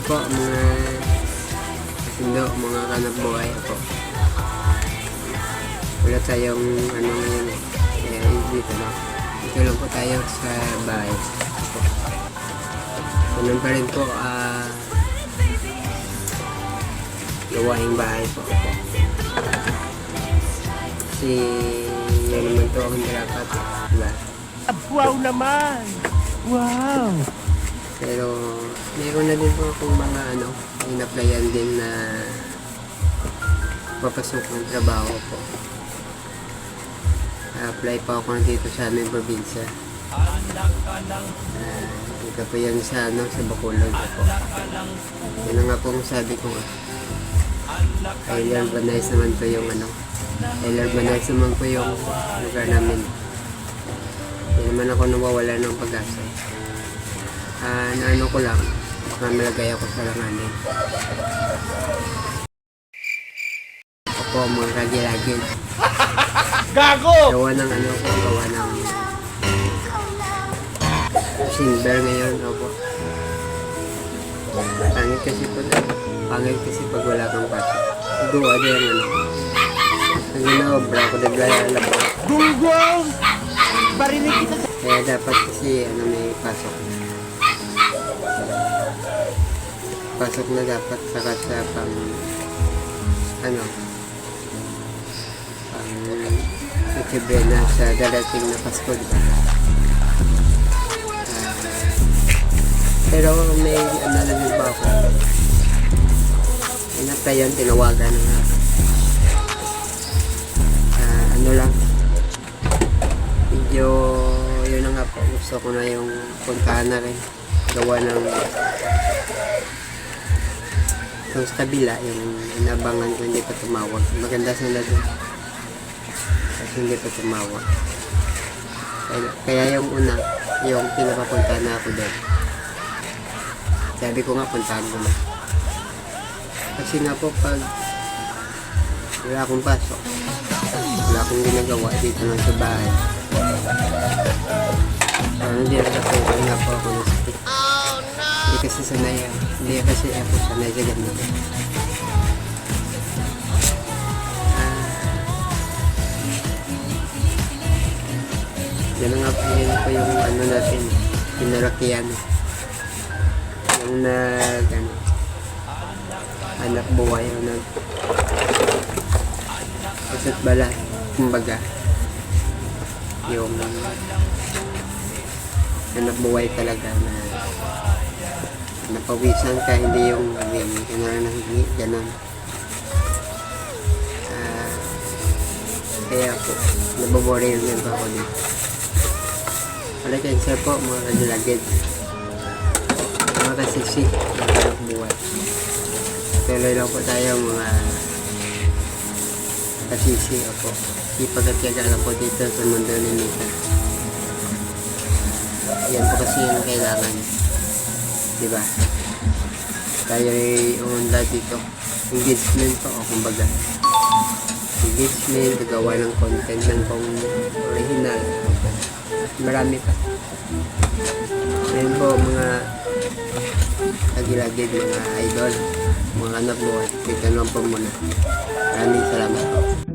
po mga kasindo, mga kanap buhay po. Wala tayong ano ngayon dito lang. Dito lang po tayo sa bahay. Ganun pa rin po gawaing bahay po. Kasi yan naman to ang dapat, diba? Wow naman! Wow! Pero meron na din po akong mga in-applyan din na papasok ng trabaho po. Apply pa ako dito sa aming probinsya. Ito po yan sa sa Bacolod po. Yan ang nga pong sabi ko nga. Ay urbanize naman po yung urbanize naman po yung lugar namin. Hindi naman ako nawawala ng pag-asa. Naano ko lang, mamalagay ako sa langanin. Ako mga ragil-ragil. Gago! Gawa ng gawa ng silver ngayon, opo. Pangit kasi pag wala kang pasok. Duwa din ang ginaobra ko naglala po. Gunggong! Barinig kita sa... Kaya dapat kasi may pasok. Pasok na dapat saka sa pang na sa darating na Pasko, diba? Pero may nalalig ba ako? Inatayan, tinawagan nga. Lang. Medyo, yun na nga po. Gusto ko na yung puntahan na rin. Gawa ng yung sa kabila, yung inabangan ko hindi pa tumawag. Maganda sila doon. Kasi hindi pa tumawag. Kaya yung una, yung pinapapunta na ako doon. Sabi ko nga, puntahan ko na. Kasi nga po, pag wala akong pasok, wala akong ginagawa dito lang sa bahay. Hindi na po ako nasakit. Hindi kasi sanay ako sanay sa ganito. Yan nga po yung natin, pinarakiyan. Yung anak buhay, kasa't bala, kumbaga, yung anak buhay talaga na napawisan ka, hindi yung gano'n. Kaya po, naboboring din pa ako dito. Wala cancer po, mga kanilagid. Mga kasisi, mga anak buhay. Tuloy lang po tayo mga kasisi, opo. Ipagkatiyaga lang po dito sa mundo ni Nita. Yan po kasi yung kailangan. Diba? Tayo ay umunlad dito. Engagement po, o kumbaga. Engagement, gagawa ng content ng pang original. Marami pa. Ngayon po, mga lagi-lagi, mga idol, mga anak mo, dito lang po muna. Maraming salamat po.